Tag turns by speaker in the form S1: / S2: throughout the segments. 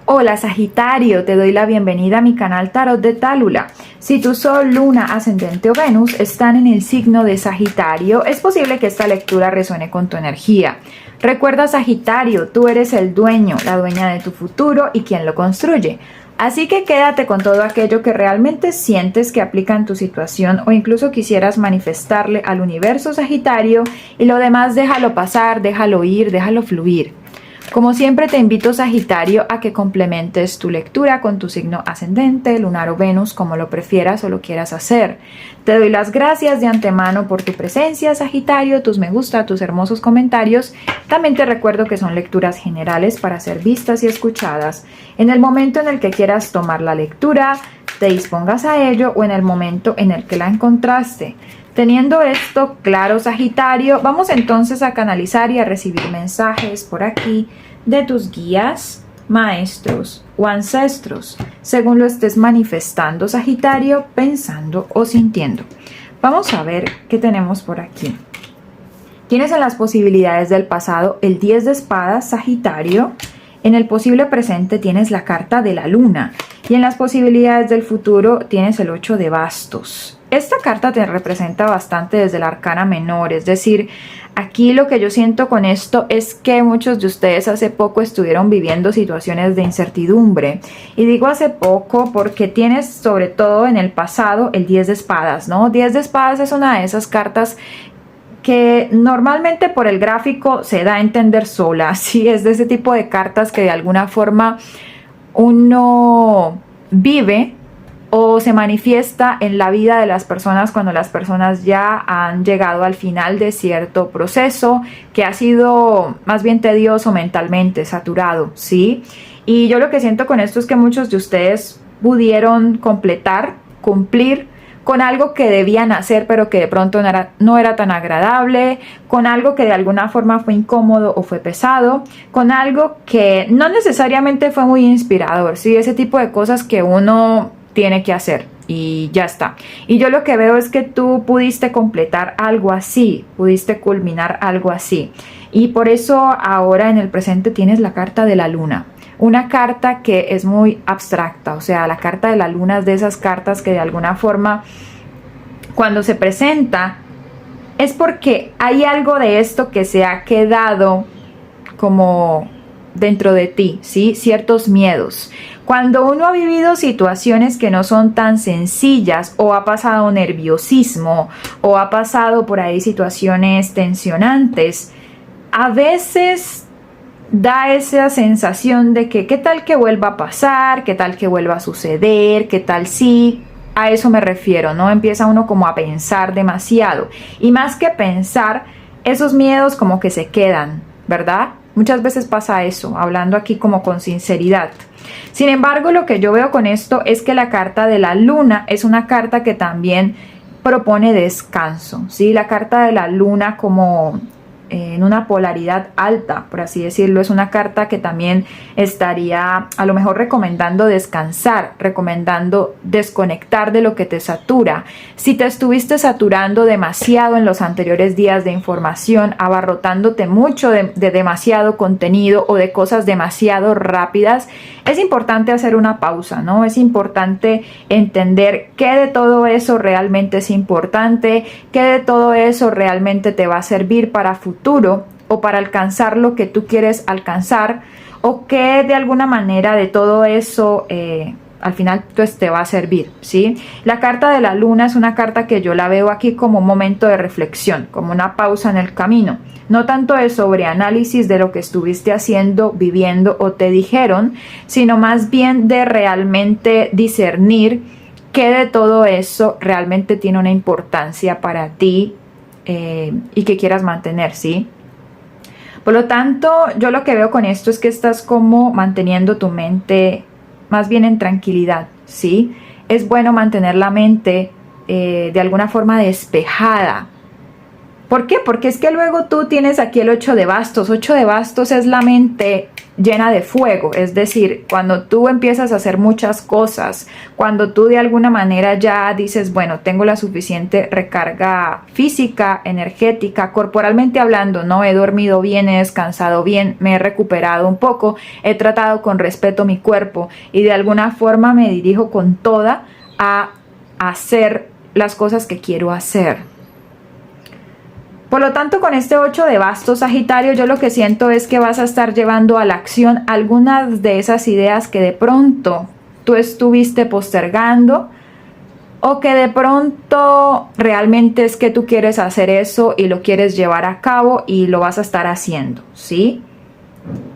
S1: Hola Sagitario, te doy la bienvenida a mi canal Tarot de Tálula. Si tu Sol, Luna, Ascendente o Venus están en el signo de Sagitario, es posible que esta lectura resuene con tu energía. Recuerda Sagitario, tú eres el dueño, la dueña de tu futuro y quien lo construye. Así que quédate con todo aquello que realmente sientes que aplica en tu situación o incluso quisieras manifestarle al universo Sagitario, y lo demás déjalo pasar, déjalo ir, déjalo fluir. Como siempre te invito, Sagitario, a que complementes tu lectura con tu signo ascendente, lunar o Venus, como lo prefieras o lo quieras hacer. Te doy las gracias de antemano por tu presencia, Sagitario, tus me gusta, tus hermosos comentarios. También te recuerdo que son lecturas generales para ser vistas y escuchadas. En el momento en el que quieras tomar la lectura, te dispongas a ello o en el momento en el que la encontraste. Teniendo esto claro, Sagitario, vamos entonces a canalizar y a recibir mensajes por aquí de tus guías, maestros o ancestros, según lo estés manifestando, Sagitario, pensando o sintiendo. Vamos a ver qué tenemos por aquí. Tienes en las posibilidades del pasado el 10 de espadas, Sagitario. En el posible presente tienes la carta de la luna. Y en las posibilidades del futuro tienes el 8 de bastos. Esta carta te representa bastante desde la arcana menor, es decir, aquí lo que yo siento con esto es que muchos de ustedes hace poco estuvieron viviendo situaciones de incertidumbre. Y digo hace poco porque tienes sobre todo en el pasado el 10 de espadas, ¿no? 10 de espadas es una de esas cartas que normalmente por el gráfico se da a entender sola, ¿sí? Es de ese tipo de cartas que de alguna forma uno vive o se manifiesta en la vida de las personas cuando las personas ya han llegado al final de cierto proceso que ha sido más bien tedioso mentalmente, saturado, ¿sí? Y yo lo que siento con esto es que muchos de ustedes pudieron cumplir con algo que debían hacer pero que de pronto no era tan agradable, con algo que de alguna forma fue incómodo o fue pesado, con algo que no necesariamente fue muy inspirador, ¿sí? Ese tipo de cosas que uno tiene que hacer y ya está. Y yo lo que veo es que tú pudiste completar algo así, pudiste culminar algo así. Y por eso ahora en el presente tienes la carta de la luna. Una carta que es muy abstracta, o sea, la carta de la luna es de esas cartas que de alguna forma cuando se presenta es porque hay algo de esto que se ha quedado como dentro de ti, ¿sí? Ciertos miedos. Cuando uno ha vivido situaciones que no son tan sencillas o ha pasado nerviosismo o ha pasado por ahí situaciones tensionantes, a veces da esa sensación de que qué tal que vuelva a pasar, qué tal que vuelva a suceder, qué tal si... A eso me refiero, ¿no? Empieza uno como a pensar demasiado. Y más que pensar, esos miedos como que se quedan, ¿verdad? Muchas veces pasa eso, hablando aquí como con sinceridad. Sin embargo, lo que yo veo con esto es que la carta de la luna es una carta que también propone descanso, ¿sí? La carta de la luna como en una polaridad alta, por así decirlo, es una carta que también estaría a lo mejor recomendando descansar, recomendando desconectar de lo que te satura. Si te estuviste saturando demasiado en los anteriores días de información, abarrotándote mucho de demasiado contenido o de cosas demasiado rápidas, es importante hacer una pausa, ¿no? Es importante entender qué de todo eso realmente es importante, qué de todo eso realmente te va a servir para futuro o para alcanzar lo que tú quieres alcanzar, o que de alguna manera de todo eso al final pues te va a servir, ¿sí? La carta de la luna es una carta que yo la veo aquí como un momento de reflexión, como una pausa en el camino, no tanto de sobreanálisis de lo que estuviste haciendo, viviendo o te dijeron, sino más bien de realmente discernir qué de todo eso realmente tiene una importancia para ti y que quieras mantener, ¿sí? Por lo tanto, yo lo que veo con esto es que estás como manteniendo tu mente más bien en tranquilidad, ¿sí? Es bueno mantener la mente de alguna forma despejada. ¿Por qué? Porque es que luego tú tienes aquí el 8 de bastos. 8 de bastos es la mente llena de fuego, es decir, cuando tú empiezas a hacer muchas cosas, cuando tú de alguna manera ya dices, bueno, tengo la suficiente recarga física, energética, corporalmente hablando, no he dormido bien, he descansado bien, me he recuperado un poco, he tratado con respeto mi cuerpo y de alguna forma me dirijo con toda a hacer las cosas que quiero hacer. Por lo tanto, con este 8 de bastos, Sagitario, yo lo que siento es que vas a estar llevando a la acción algunas de esas ideas que de pronto tú estuviste postergando o que de pronto realmente es que tú quieres hacer eso y lo quieres llevar a cabo y lo vas a estar haciendo, ¿sí?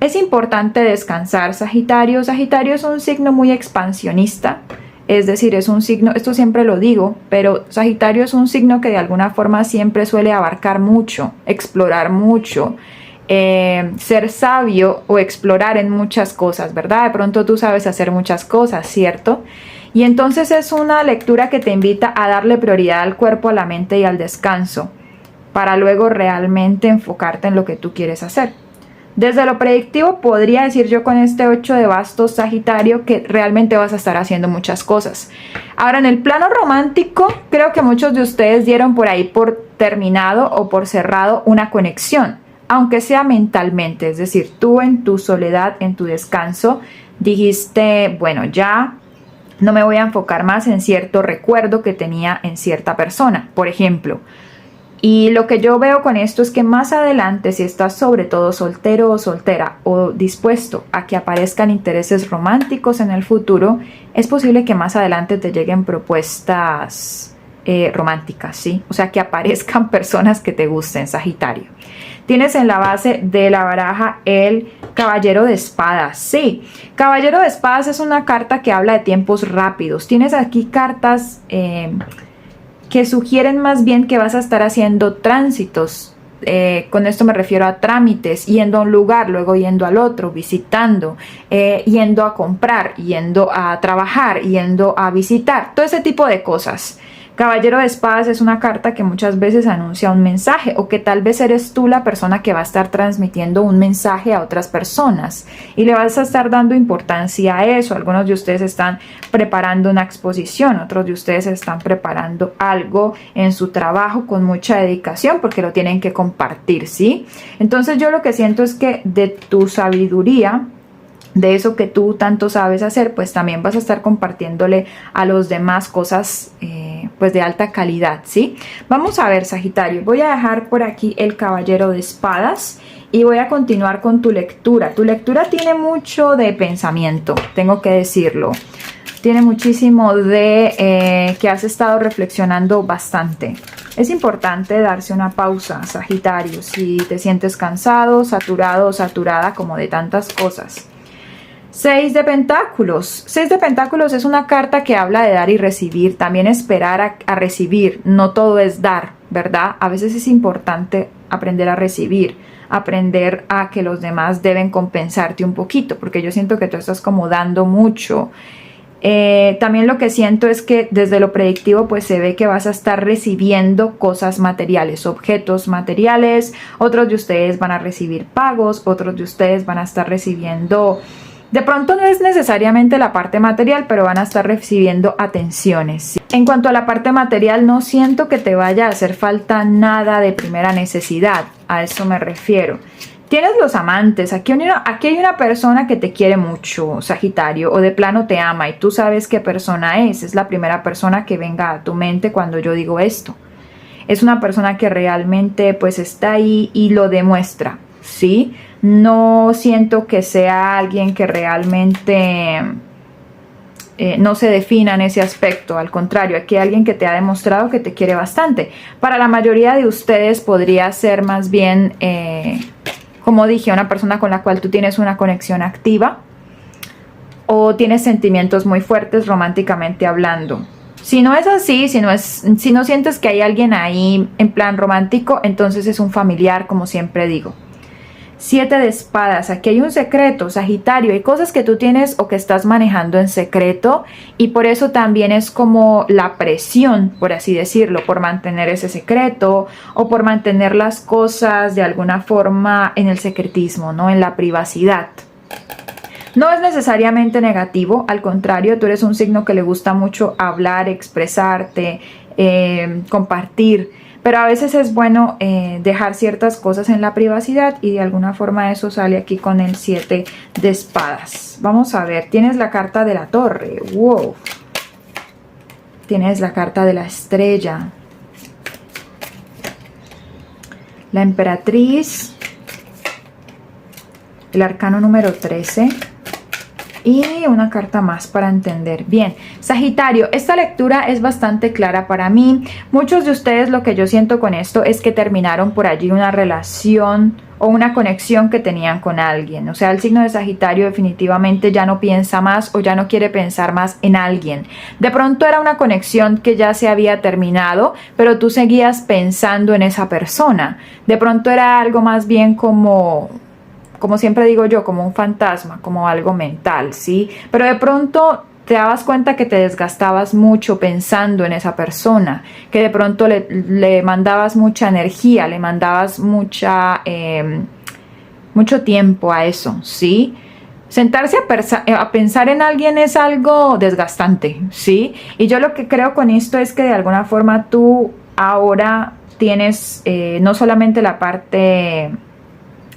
S1: Es importante descansar, Sagitario. Sagitario es un signo muy expansionista. Es decir, es un signo, esto siempre lo digo, pero Sagitario es un signo que de alguna forma siempre suele abarcar mucho, explorar mucho, ser sabio o explorar en muchas cosas, ¿verdad? De pronto tú sabes hacer muchas cosas, ¿cierto? Y entonces es una lectura que te invita a darle prioridad al cuerpo, a la mente y al descanso, para luego realmente enfocarte en lo que tú quieres hacer. Desde lo predictivo podría decir yo con este 8 de bastos, Sagitario, que realmente vas a estar haciendo muchas cosas. Ahora, en el plano romántico, creo que muchos de ustedes dieron por ahí por terminado o por cerrado una conexión, aunque sea mentalmente. Es decir, tú en tu soledad, en tu descanso, dijiste, bueno, ya no me voy a enfocar más en cierto recuerdo que tenía en cierta persona, por ejemplo. Y lo que yo veo con esto es que más adelante, si estás sobre todo soltero o soltera o dispuesto a que aparezcan intereses románticos en el futuro, es posible que más adelante te lleguen propuestas románticas, ¿sí? O sea, que aparezcan personas que te gusten, Sagitario. Tienes en la base de la baraja el Caballero de Espadas. Sí, Caballero de Espadas es una carta que habla de tiempos rápidos. Tienes aquí cartas que sugieren más bien que vas a estar haciendo tránsitos. Con esto me refiero a trámites, yendo a un lugar, luego yendo al otro, visitando, yendo a comprar, yendo a trabajar, yendo a visitar, todo ese tipo de cosas. Caballero de Espadas es una carta que muchas veces anuncia un mensaje o que tal vez eres tú la persona que va a estar transmitiendo un mensaje a otras personas y le vas a estar dando importancia a eso. Algunos de ustedes están preparando una exposición, otros de ustedes están preparando algo en su trabajo con mucha dedicación porque lo tienen que compartir, ¿sí? Entonces yo lo que siento es que de tu sabiduría, de eso que tú tanto sabes hacer, pues también vas a estar compartiéndole a los demás cosas pues de alta calidad, ¿sí? Vamos a ver, Sagitario, voy a dejar por aquí el Caballero de Espadas y voy a continuar con tu lectura. Tu lectura tiene mucho de pensamiento, tengo que decirlo. Tiene muchísimo de que has estado reflexionando bastante. Es importante darse una pausa, Sagitario, si te sientes cansado, saturado o saturada como de tantas cosas. 6 de Pentáculos. 6 de Pentáculos es una carta que habla de dar y recibir, también esperar a recibir. No todo es dar, ¿verdad? A veces es importante aprender a recibir, aprender a que los demás deben compensarte un poquito, porque yo siento que tú estás como dando mucho. También lo que siento es que desde lo predictivo pues se ve que vas a estar recibiendo cosas materiales, objetos materiales. Otros de ustedes van a recibir pagos, otros de ustedes van a estar recibiendo... De pronto no es necesariamente la parte material, pero van a estar recibiendo atenciones, ¿sí? En cuanto a la parte material, no siento que te vaya a hacer falta nada de primera necesidad, a eso me refiero. Tienes los amantes, aquí hay una persona que te quiere mucho, Sagitario, o de plano te ama y tú sabes qué persona es la primera persona que venga a tu mente cuando yo digo esto. Es una persona que realmente pues está ahí y lo demuestra, ¿sí? No siento que sea alguien que realmente no se defina en ese aspecto. Al contrario, aquí hay alguien que te ha demostrado que te quiere bastante. Para la mayoría de ustedes podría ser más bien, como dije, una persona con la cual tú tienes una conexión activa o tienes sentimientos muy fuertes románticamente hablando. Si no es así, si no sientes que hay alguien ahí en plan romántico, entonces es un familiar, como siempre digo. 7 de espadas, aquí hay un secreto, Sagitario, hay cosas que tú tienes o que estás manejando en secreto y por eso también es como la presión, por así decirlo, por mantener ese secreto o por mantener las cosas de alguna forma en el secretismo, ¿no? En la privacidad, No es necesariamente negativo, al contrario, tú eres un signo que le gusta mucho hablar, expresarte, compartir, pero a veces es bueno dejar ciertas cosas en la privacidad y de alguna forma eso sale aquí con el 7 de espadas. Vamos a ver, tienes la carta de la torre, wow, tienes la carta de la estrella, la emperatriz, el arcano número 13 y una carta más para entender. Bien, Sagitario, esta lectura es bastante clara para mí. Muchos de ustedes, lo que yo siento con esto es que terminaron por allí una relación o una conexión que tenían con alguien. O sea, el signo de Sagitario definitivamente ya no piensa más o ya no quiere pensar más en alguien. De pronto era una conexión que ya se había terminado, pero tú seguías pensando en esa persona. De pronto era algo más bien como siempre digo yo, como un fantasma, como algo mental, ¿sí? Pero de pronto te dabas cuenta que te desgastabas mucho pensando en esa persona, que de pronto le mandabas mucha energía, le mandabas mucho tiempo a eso, ¿sí? Sentarse a pensar en alguien es algo desgastante, ¿sí? Y yo lo que creo con esto es que de alguna forma tú ahora tienes no solamente la parte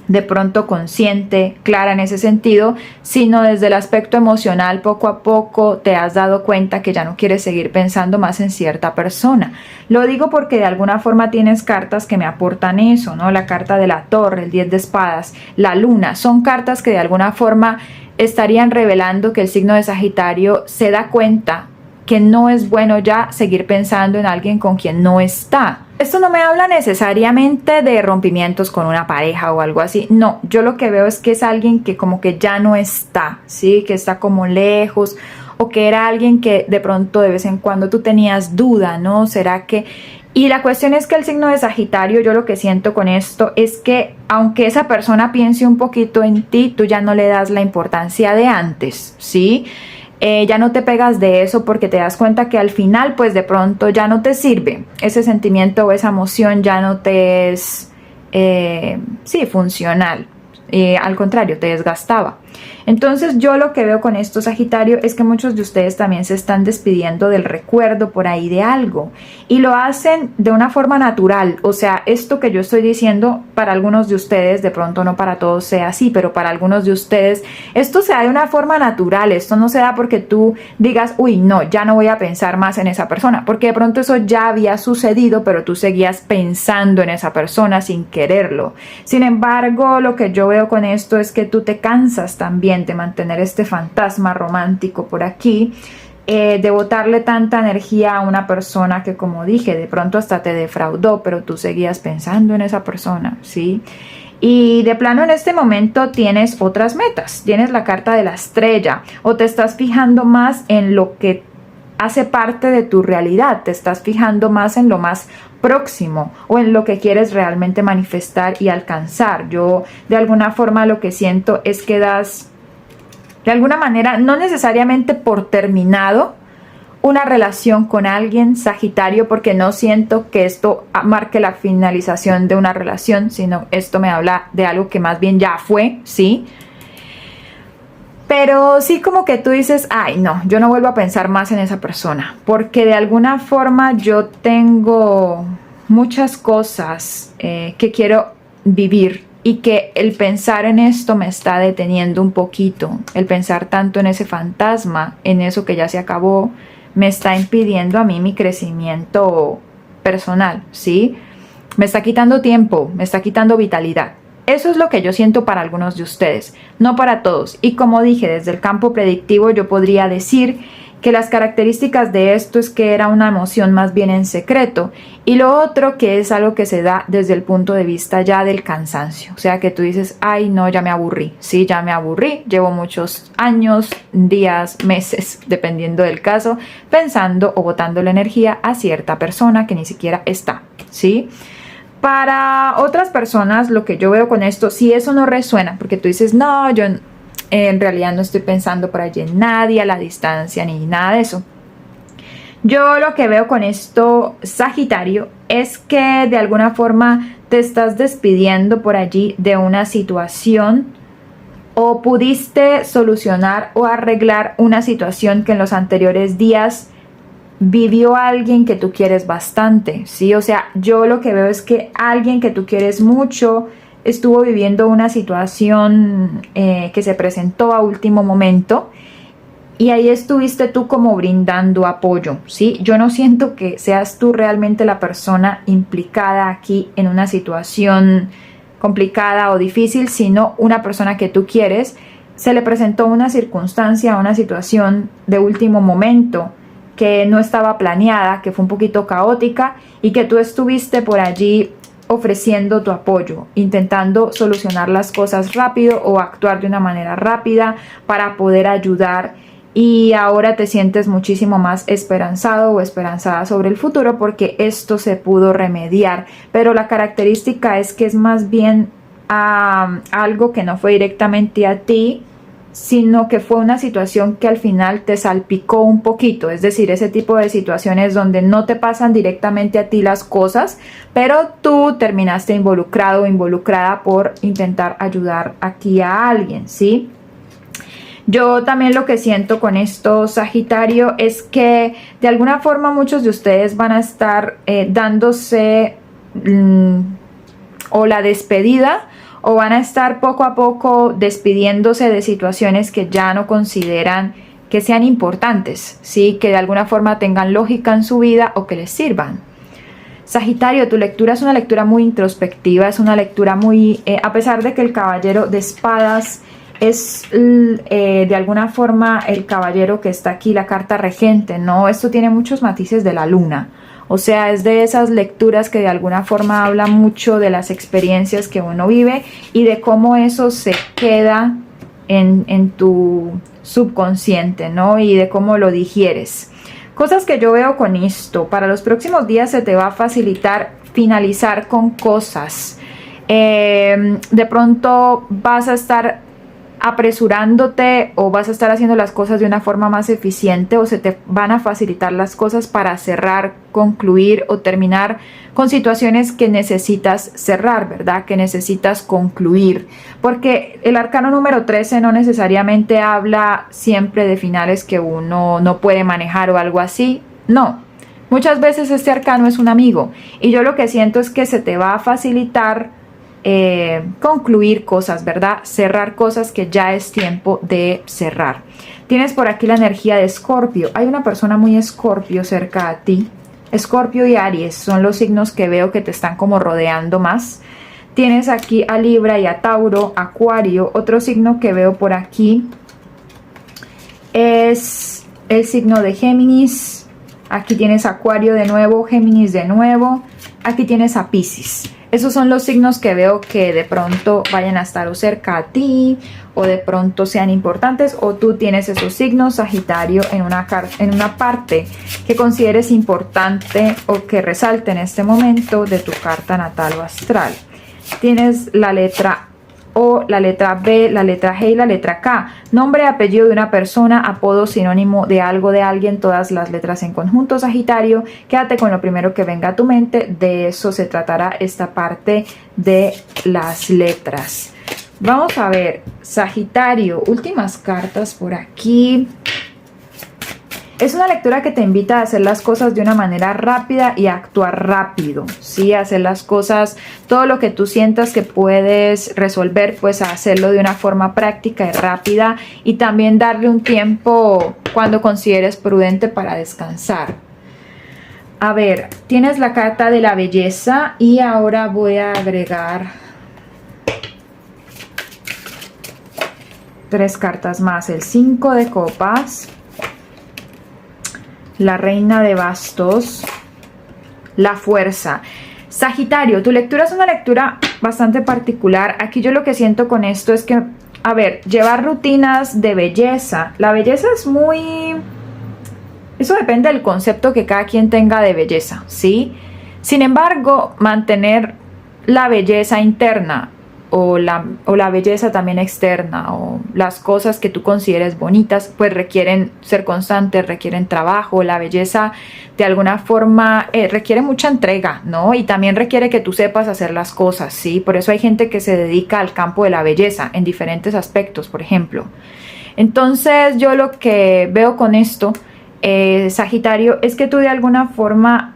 S1: de pronto consciente, clara en ese sentido, sino desde el aspecto emocional, poco a poco te has dado cuenta que ya no quieres seguir pensando más en cierta persona. Lo digo porque de alguna forma tienes cartas que me aportan eso, ¿no? La carta de la torre, el 10 de espadas, la luna, son cartas que de alguna forma estarían revelando que el signo de Sagitario se da cuenta que no es bueno ya seguir pensando en alguien con quien no está. Esto no me habla necesariamente de rompimientos con una pareja o algo así. No, yo lo que veo es que es alguien que como que ya no está, ¿sí? Que está como lejos o que era alguien que de pronto de vez en cuando tú tenías duda, ¿no? ¿Será que...? Y la cuestión es que el signo de Sagitario, yo lo que siento con esto es que aunque esa persona piense un poquito en ti, tú ya no le das la importancia de antes, ¿sí? Ya no te pegas de eso porque te das cuenta que al final pues de pronto ya no te sirve ese sentimiento o esa emoción, ya no te es funcional, al contrario, te desgastaba. Entonces yo lo que veo con esto, Sagitario, es que muchos de ustedes también se están despidiendo del recuerdo por ahí de algo y lo hacen de una forma natural. O sea, esto que yo estoy diciendo para algunos de ustedes, de pronto no para todos sea así, pero para algunos de ustedes esto se da de una forma natural. Esto no se da porque tú digas, uy, no, ya no voy a pensar más en esa persona, porque de pronto eso ya había sucedido, pero tú seguías pensando en esa persona sin quererlo. Sin embargo, lo que yo veo con esto es que tú te cansas también de mantener este fantasma romántico por aquí, de botarle tanta energía a una persona que, como dije, de pronto hasta te defraudó, pero tú seguías pensando en esa persona, ¿sí? Y de plano en este momento tienes otras metas, tienes la carta de la estrella o te estás fijando más en lo que hace parte de tu realidad, te estás fijando más en lo más próximo o en lo que quieres realmente manifestar y alcanzar. Yo de alguna forma lo que siento es que das de alguna manera, no necesariamente por terminado una relación con alguien, Sagitario, porque no siento que esto marque la finalización de una relación, sino esto me habla de algo que más bien ya fue, ¿sí? Pero sí como que tú dices, ay no, yo no vuelvo a pensar más en esa persona, porque de alguna forma yo tengo muchas cosas que quiero vivir y que el pensar en esto me está deteniendo un poquito. El pensar tanto en ese fantasma, en eso que ya se acabó, me está impidiendo a mí mi crecimiento personal, ¿sí? Me está quitando tiempo, me está quitando vitalidad. Eso es lo que yo siento para algunos de ustedes, no para todos. Y como dije, desde el campo predictivo yo podría decir que las características de esto es que era una emoción más bien en secreto, y lo otro que es algo que se da desde el punto de vista ya del cansancio, o sea que tú dices, ay no, ya me aburrí, sí, ya me aburrí, llevo muchos años, días, meses, dependiendo del caso, pensando o botando la energía a cierta persona que ni siquiera está, ¿sí? Para otras personas lo que yo veo con esto, si eso no resuena, porque tú dices, no, yo en realidad no estoy pensando por allí en nadie, a la distancia, ni nada de eso. Yo lo que veo con esto, Sagitario, es que de alguna forma te estás despidiendo por allí de una situación o pudiste solucionar o arreglar una situación que en los anteriores días vivió alguien que tú quieres bastante, ¿sí? O sea, yo lo que veo es que alguien que tú quieres mucho estuvo viviendo una situación que se presentó a último momento y ahí estuviste tú como brindando apoyo, ¿sí? Yo no siento que seas tú realmente la persona implicada aquí en una situación complicada o difícil, sino una persona que tú quieres. Se le presentó una circunstancia, una situación de último momento que no estaba planeada, que fue un poquito caótica y que tú estuviste por allí ofreciendo tu apoyo, intentando solucionar las cosas rápido o actuar de una manera rápida para poder ayudar, y ahora te sientes muchísimo más esperanzado o esperanzada sobre el futuro porque esto se pudo remediar, pero la característica es que es más bien algo que no fue directamente a ti, sino que fue una situación que al final te salpicó un poquito, es decir, ese tipo de situaciones donde no te pasan directamente a ti las cosas, pero tú terminaste involucrado o involucrada por intentar ayudar aquí a alguien, ¿sí? Yo también lo que siento con esto, Sagitario, es que de alguna forma muchos de ustedes van a estar dándose o la despedida, o van a estar poco a poco despidiéndose de situaciones que ya no consideran que sean importantes, ¿sí? Que de alguna forma tengan lógica en su vida o que les sirvan. Sagitario, tu lectura es una lectura muy introspectiva, es una lectura muy, a pesar de que el caballero de espadas es de alguna forma el caballero que está aquí, la carta regente, ¿no? Esto tiene muchos matices de la luna. O sea, es de esas lecturas que de alguna forma hablan mucho de las experiencias que uno vive y de cómo eso se queda en tu subconsciente, ¿no? Y de cómo lo digieres. Cosas que yo veo con esto. Para los próximos días se te va a facilitar finalizar con cosas. De pronto vas a estar apresurándote o vas a estar haciendo las cosas de una forma más eficiente, o se te van a facilitar las cosas para cerrar, concluir o terminar con situaciones que necesitas cerrar, ¿verdad? Que necesitas concluir, porque el arcano número 13 no necesariamente habla siempre de finales que uno no puede manejar o algo así, no. Muchas veces este arcano es un amigo y yo lo que siento es que se te va a facilitar concluir cosas, ¿verdad? Cerrar cosas que ya es tiempo de cerrar. Tienes por aquí la energía de Escorpio. Hay una persona muy Escorpio cerca a ti. Escorpio y Aries son los signos que veo que te están como rodeando más. Tienes aquí a Libra y a Tauro, Acuario. Otro signo que veo por aquí es el signo de Géminis. Aquí tienes Acuario de nuevo, Géminis de nuevo. Aquí tienes a Piscis. Esos son los signos que veo que de pronto vayan a estar o cerca a ti, o de pronto sean importantes, o tú tienes esos signos, Sagitario, en una parte que consideres importante o que resalte en este momento de tu carta natal o astral. Tienes la letra O, la letra B, la letra G y la letra K. Nombre, apellido de una persona, apodo, sinónimo de algo, de alguien, todas las letras en conjunto, Sagitario. Quédate con lo primero que venga a tu mente, de eso se tratará esta parte de las letras. Vamos a ver, Sagitario, últimas cartas por aquí. Es una lectura que te invita a hacer las cosas de una manera rápida y a actuar rápido, ¿sí? Hacer las cosas, todo lo que tú sientas que puedes resolver, pues a hacerlo de una forma práctica y rápida, y también darle un tiempo cuando consideres prudente para descansar. A ver, tienes la carta de la belleza y ahora voy a agregar 3 cartas más. El 5 de copas, la reina de bastos, la fuerza. Sagitario, tu lectura es una lectura bastante particular. Aquí yo lo que siento con esto es que, a ver, llevar rutinas de belleza. La belleza es muy... Eso depende del concepto que cada quien tenga de belleza, ¿sí? Sin embargo, mantener la belleza interna o la belleza también externa o las cosas que tú consideres bonitas, pues requieren ser constantes, requieren trabajo. La belleza de alguna forma requiere mucha entrega, ¿no? Y también requiere que tú sepas hacer las cosas, ¿sí? Por eso hay gente que se dedica al campo de la belleza en diferentes aspectos, por ejemplo. Entonces yo lo que veo con esto, Sagitario, es que tú de alguna forma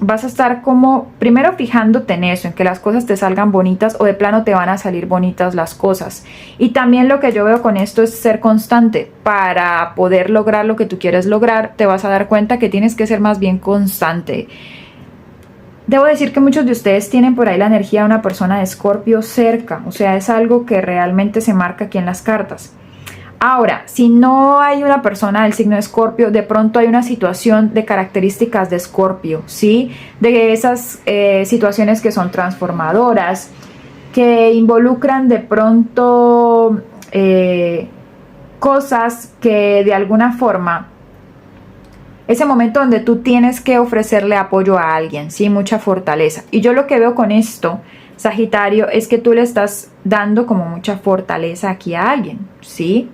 S1: vas a estar como primero fijándote en eso, en que las cosas te salgan bonitas o de plano te van a salir bonitas las cosas. Y también lo que yo veo con esto es ser constante. Para poder lograr lo que tú quieres lograr, te vas a dar cuenta que tienes que ser más bien constante. Debo decir que muchos de ustedes tienen por ahí la energía de una persona de Escorpio cerca, o sea, es algo que realmente se marca aquí en las cartas. Ahora, si no hay una persona del signo de Escorpio, de pronto hay una situación de características de Escorpio, ¿sí? De esas situaciones que son transformadoras, que involucran de pronto cosas que de alguna forma, ese momento donde tú tienes que ofrecerle apoyo a alguien, ¿sí? Mucha fortaleza. Y yo lo que veo con esto, Sagitario, es que tú le estás dando como mucha fortaleza aquí a alguien, ¿sí?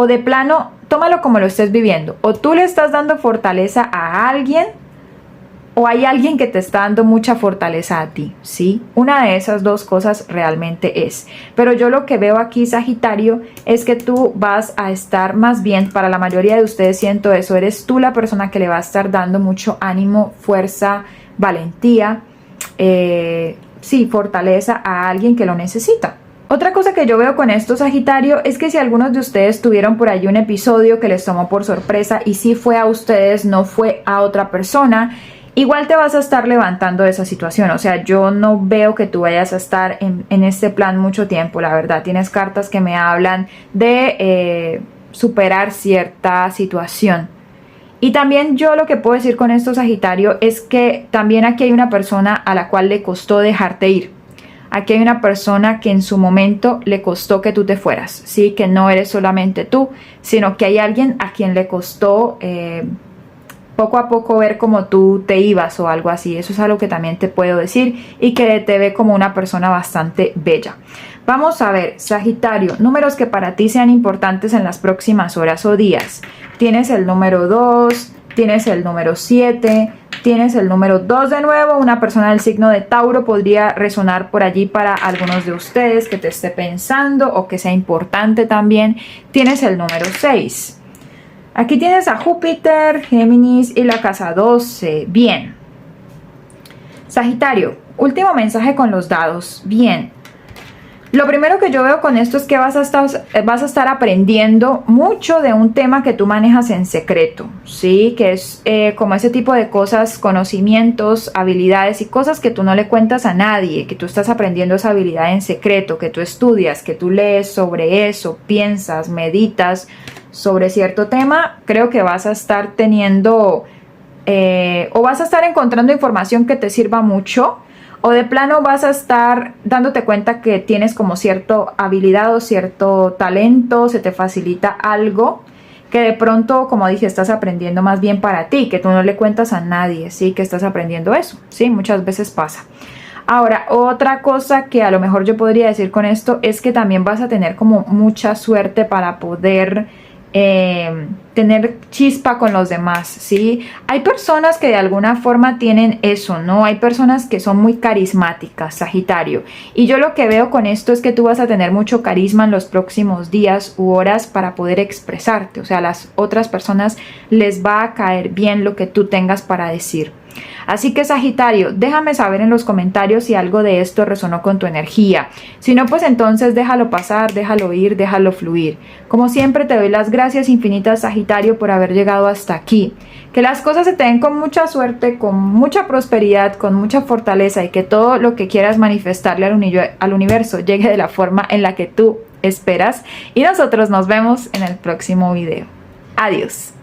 S1: O de plano, tómalo como lo estés viviendo. O tú le estás dando fortaleza a alguien, o hay alguien que te está dando mucha fortaleza a ti, ¿sí? Una de esas dos cosas realmente es. Pero yo lo que veo aquí, Sagitario, es que tú vas a estar más bien, para la mayoría de ustedes siento eso, eres tú la persona que le va a estar dando mucho ánimo, fuerza, valentía, sí, fortaleza a alguien que lo necesita. Otra cosa que yo veo con esto, Sagitario, es que si algunos de ustedes tuvieron por ahí un episodio que les tomó por sorpresa y sí fue a ustedes, no fue a otra persona, igual te vas a estar levantando de esa situación. O sea, yo no veo que tú vayas a estar en este plan mucho tiempo, la verdad. Tienes cartas que me hablan de superar cierta situación. Y también yo lo que puedo decir con esto, Sagitario, es que también aquí hay una persona a la cual le costó dejarte ir. Aquí hay una persona que en su momento le costó que tú te fueras, ¿sí? Que no eres solamente tú, sino que hay alguien a quien le costó poco a poco ver cómo tú te ibas o algo así. Eso es algo que también te puedo decir y que te ve como una persona bastante bella. Vamos a ver, Sagitario, números que para ti sean importantes en las próximas horas o días. Tienes el número 2, tienes el número 7, tienes el número 2 de nuevo. Una persona del signo de Tauro podría resonar por allí para algunos de ustedes que te esté pensando o que sea importante también. Tienes el número 6. Aquí tienes a Júpiter, Géminis y la casa 12. Bien. Sagitario, último mensaje con los dados. Bien. Lo primero que yo veo con esto es que vas a estar aprendiendo mucho de un tema que tú manejas en secreto, ¿sí? Que es como ese tipo de cosas, conocimientos, habilidades y cosas que tú no le cuentas a nadie, que tú estás aprendiendo esa habilidad en secreto, que tú estudias, que tú lees sobre eso, piensas, meditas sobre cierto tema. Creo que vas a estar teniendo o vas a estar encontrando información que te sirva mucho. O de plano vas a estar dándote cuenta que tienes como cierta habilidad o cierto talento, se te facilita algo que de pronto, como dije, estás aprendiendo más bien para ti, que tú no le cuentas a nadie, ¿sí? Que estás aprendiendo eso, ¿sí? Muchas veces pasa. Ahora, otra cosa que a lo mejor yo podría decir con esto es que también vas a tener como mucha suerte para poder tener chispa con los demás, ¿sí? Hay personas que de alguna forma tienen eso, ¿no? Hay personas que son muy carismáticas, Sagitario. Y yo lo que veo con esto es que tú vas a tener mucho carisma en los próximos días u horas para poder expresarte. O sea, a las otras personas les va a caer bien lo que tú tengas para decir. Así que, Sagitario, déjame saber en los comentarios si algo de esto resonó con tu energía. Si no, pues entonces déjalo pasar, déjalo ir, déjalo fluir. Como siempre, te doy las gracias infinitas, Sagitario, por haber llegado hasta aquí. Que las cosas se te den con mucha suerte, con mucha prosperidad, con mucha fortaleza y que todo lo que quieras manifestarle al universo llegue de la forma en la que tú esperas. Y nosotros nos vemos en el próximo video. Adiós.